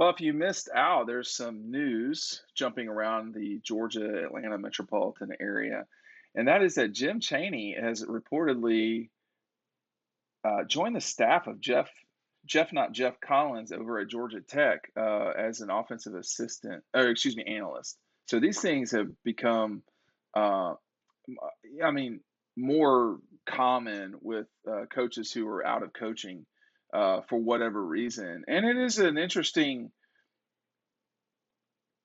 Well, if you missed out, there's some news jumping around the Georgia Atlanta metropolitan area, and that is that Jim Cheney has reportedly joined the staff of not Jeff Collins over at Georgia Tech as an offensive assistant, or excuse me, analyst. So these things have become, uh, I mean, more common with coaches who are out of coaching for whatever reason, and it is an interesting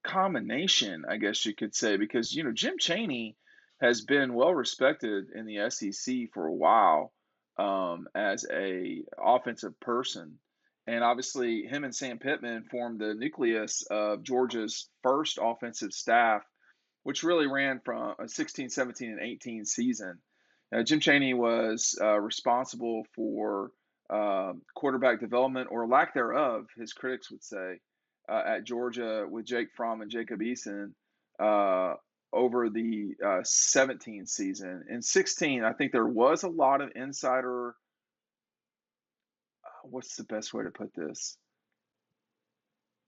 combination, I guess you could say, because Jim Cheney has been well respected in the SEC for a while as a offensive person, and obviously him and Sam Pittman formed the nucleus of Georgia's first offensive staff, which really ran from a 16, 17, and 18 season. Jim Cheney was responsible for quarterback development or lack thereof, his critics would say, at Georgia with Jake Fromm and Jacob Eason uh, over the 17 season. In 16, I think there was a lot of insider, what's the best way to put this?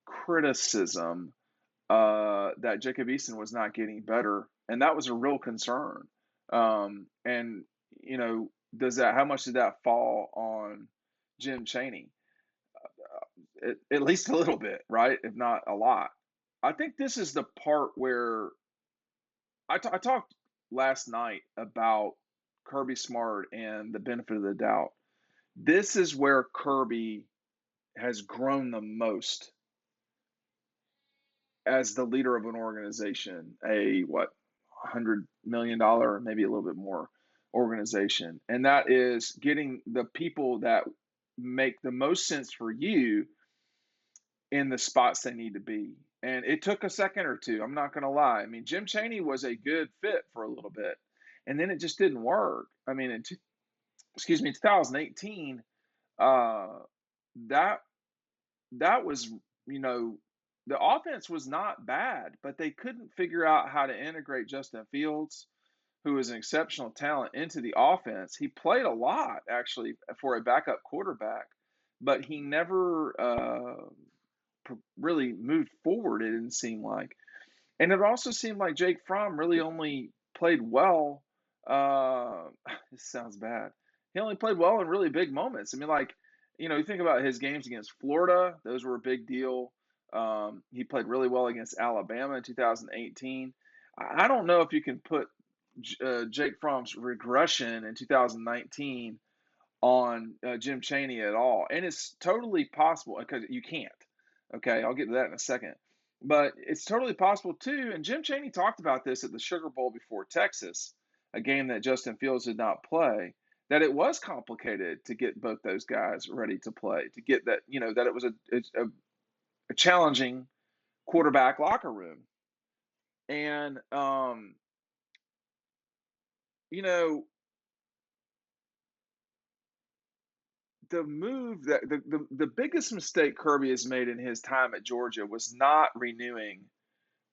Criticism that Jacob Eason was not getting better, and that was a real concern. And does that how much did that fall on Jim Cheney? At least a little bit, right? If not a lot. I think this is the part where I talked last night about Kirby Smart and the benefit of the doubt. This is where Kirby has grown the most as the leader of an organization, a what, $100 million, maybe a little bit more organization, and that is getting the people that make the most sense for you in the spots they need to be. And it took a second or two. I'm not going to lie. I mean, Jim Cheney was a good fit for a little bit, and then it just didn't work. I mean, excuse me, 2018, uh, that that was, you know, the offense was not bad, but they couldn't figure out how to integrate Justin Fields, who is an exceptional talent, into the offense. He played a lot, actually, for a backup quarterback, but he never really moved forward, it didn't seem like. And it also seemed like Jake Fromm really only played well. This sounds bad. He only played well in really big moments. I mean, like, you think about his games against Florida, those were a big deal. He played really well against Alabama in 2018. I don't know if you can put Jake Fromm's regression in 2019 on Jim Cheney at all. And it's totally possible because you can't. Okay, I'll get to that in a second. But it's totally possible too. And Jim Cheney talked about this at the Sugar Bowl before Texas, a game that Justin Fields did not play, that it was complicated to get both those guys ready to play, to get that, that it was a challenging quarterback locker room. And, you know, the move that the biggest mistake Kirby has made in his time at Georgia was not renewing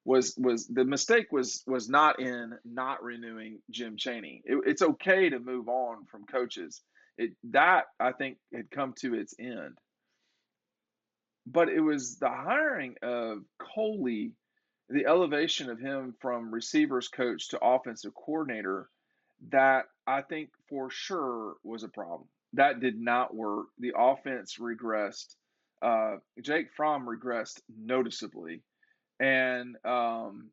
was the mistake was not in not renewing Jim Cheney. It's okay to move on from coaches. That I think had come to its end, but it was the hiring of Coley, the elevation of him from receivers coach to offensive coordinator, that I think for sure was a problem. That did not work. The offense regressed. Jake Fromm regressed noticeably, and and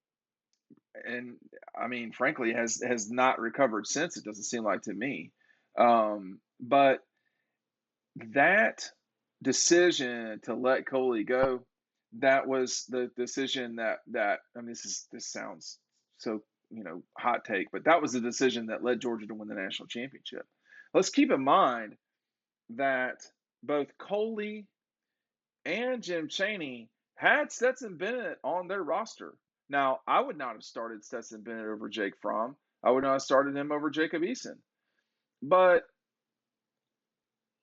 I mean, frankly, has not recovered since. It doesn't seem like to me. But that decision to let Coley go, that was the decision that I mean, this sounds so hot take, but that was the decision that led Georgia to win the national championship. Let's keep in mind that both Coley and Jim Cheney had Stetson Bennett on their roster. Now, I would not have started Stetson Bennett over Jake Fromm. I would not have started him over Jacob Eason. But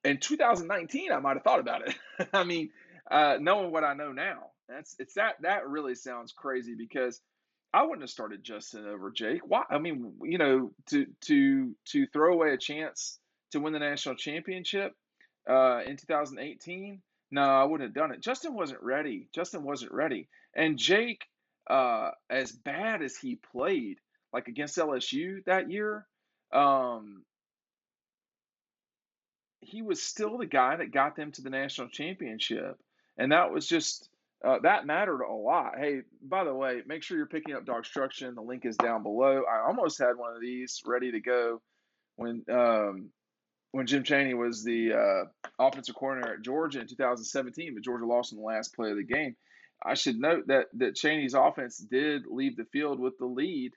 in 2019, I might have thought about it. I mean, knowing what I know now, that really sounds crazy because I wouldn't have started Justin over Jake. Why? I mean, to throw away a chance to win the national championship in 2018, No, I wouldn't have done it. Justin wasn't ready. Justin wasn't ready. And Jake, as bad as he played, like against LSU that year, um, he was still the guy that got them to the national championship. And that was just that mattered a lot. Hey, by the way, make sure you're picking up DAWGSTRUCTION. The link is down below. I almost had one of these ready to go when when Jim Cheney was the offensive coordinator at Georgia in 2017, but Georgia lost in the last play of the game. I should note that Cheney's offense did leave the field with the lead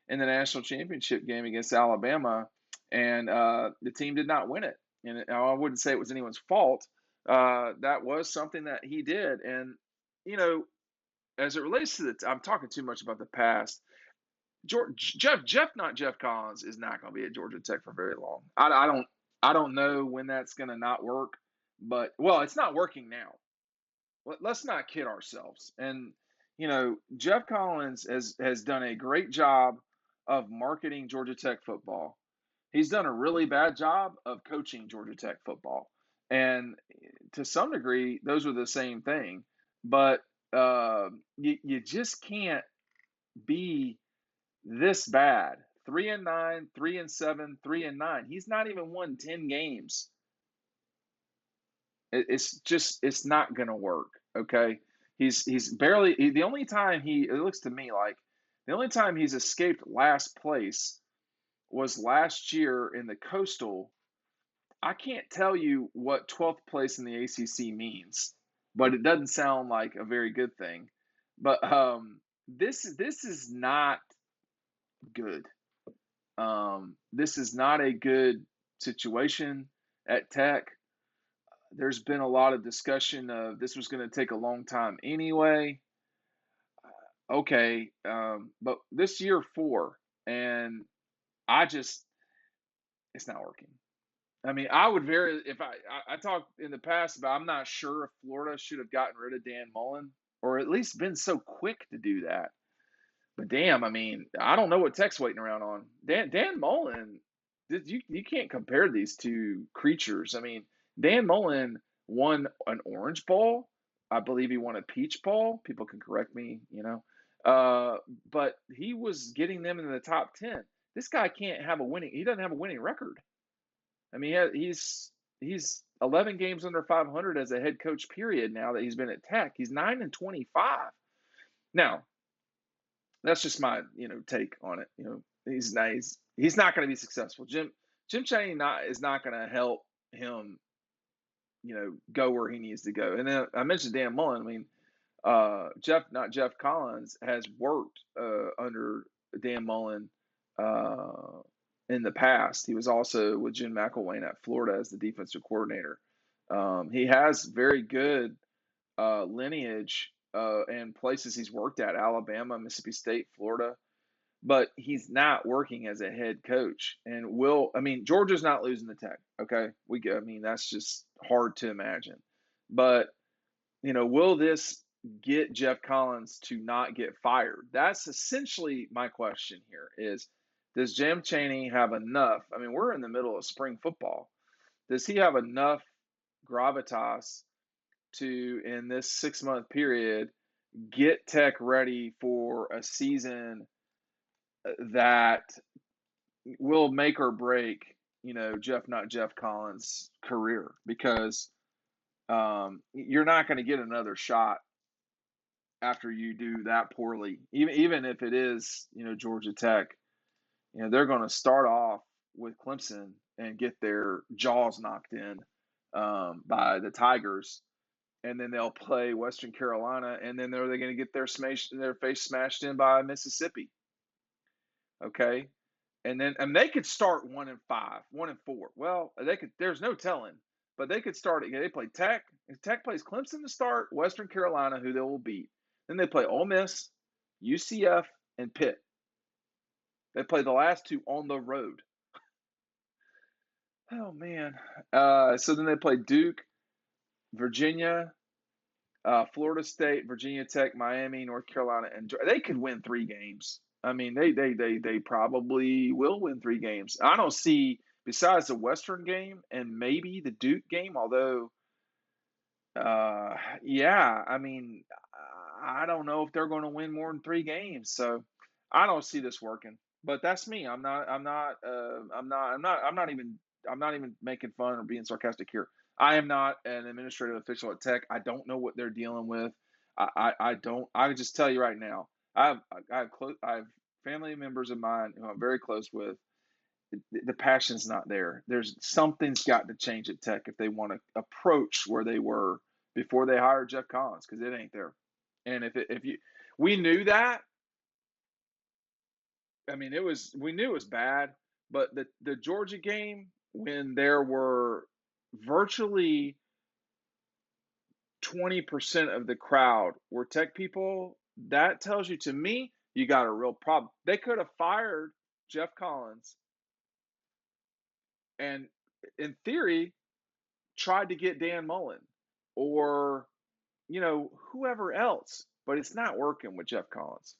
in the national championship game against Alabama, and the team did not win it. And I wouldn't say it was anyone's fault. That was something that he did, and you know, as it relates to I'm talking too much about the past. Not Jeff Collins is not going to be at Georgia Tech for very long. I don't know when that's going to not work, but well, it's not working now. Let's not kid ourselves. And Jeff Collins has done a great job of marketing Georgia Tech football. He's done a really bad job of coaching Georgia Tech football, and to some degree, those are the same thing. But you just can't be this bad. 3-9, 3-7, 3-9. He's not even won 10 games. It's not gonna work. Okay, he's barely the only time it looks to me like the only time he's escaped last place was last year in the Coastal. I can't tell you what 12th place in the ACC means, but it doesn't sound like a very good thing. But this is not good. This is not a good situation at Tech. There's been a lot of discussion of this was going to take a long time anyway. Okay, but this year 4, and I just it's not working. I mean, I would very if I talked in the past about I'm not sure if Florida should have gotten rid of Dan Mullen or at least been so quick to do that. But damn, I mean, I don't know what Tech's waiting around on. Dan Mullen, you can't compare these two creatures. I mean, Dan Mullen won an Orange Bowl. I believe he won a Peach Bowl. People can correct me, but he was getting them into the top 10. This guy can't have a winning. He doesn't have a winning record. I mean, he's 11 games under 500 as a head coach. Period. Now that he's been at Tech, he's 9-25. Now, that's just my take on it. He's nice. He's not going to be successful. Jim Cheney is not going to help him go where he needs to go. And then I mentioned Dan Mullen. I mean, Jeff Collins has worked under Dan Mullen in the past. He was also with Jim McElwain at Florida as the defensive coordinator. He has very good lineage and places he's worked at: Alabama, Mississippi State, Florida. But he's not working as a head coach. And Georgia's not losing the Tech. Okay, that's just hard to imagine. But will this get Jeff Collins to not get fired? That's essentially my question here: is does Jim Cheney have enough? I mean, we're in the middle of spring football. Does he have enough gravitas to, in this 6-month period, get Tech ready for a season that will make or break, Jeff Collins' career? Because you're not going to get another shot after you do that poorly. Even if it is, Georgia Tech, they're going to start off with Clemson and get their jaws knocked in by the Tigers, and then they'll play Western Carolina, and then they're going to get their face smashed in by Mississippi. Okay, and they could start 1-5, 1-4. Well, they could. There's no telling, but they could start. They play Tech. If Tech plays Clemson to start, Western Carolina, who they will beat. Then they play Ole Miss, UCF, and Pitt. They play the last two on the road. Oh man. So then they play Duke, Virginia, Florida State, Virginia Tech, Miami, North Carolina, and they could win 3 games. I mean, they probably will win 3 games. I don't see, besides the Western game and maybe the Duke game, although Uh, yeah, I mean, I don't know if they're going to win more than 3 games, so I don't see this working. But that's me. I'm not even making fun or being sarcastic here. I am not an administrative official at Tech. I don't know what they're dealing with. I don't. I would just tell you right now. I have family members of mine who I'm very close with. The passion's not there. There's something's got to change at Tech if they want to approach where they were before they hired Jeff Collins, because it ain't there. And if you we knew that, I mean we knew it was bad, but the Georgia game when there were virtually 20% of the crowd were Tech people, that tells you, to me, you got a real problem. They could have fired Jeff Collins and in theory tried to get Dan Mullen or, whoever else, but it's not working with Jeff Collins.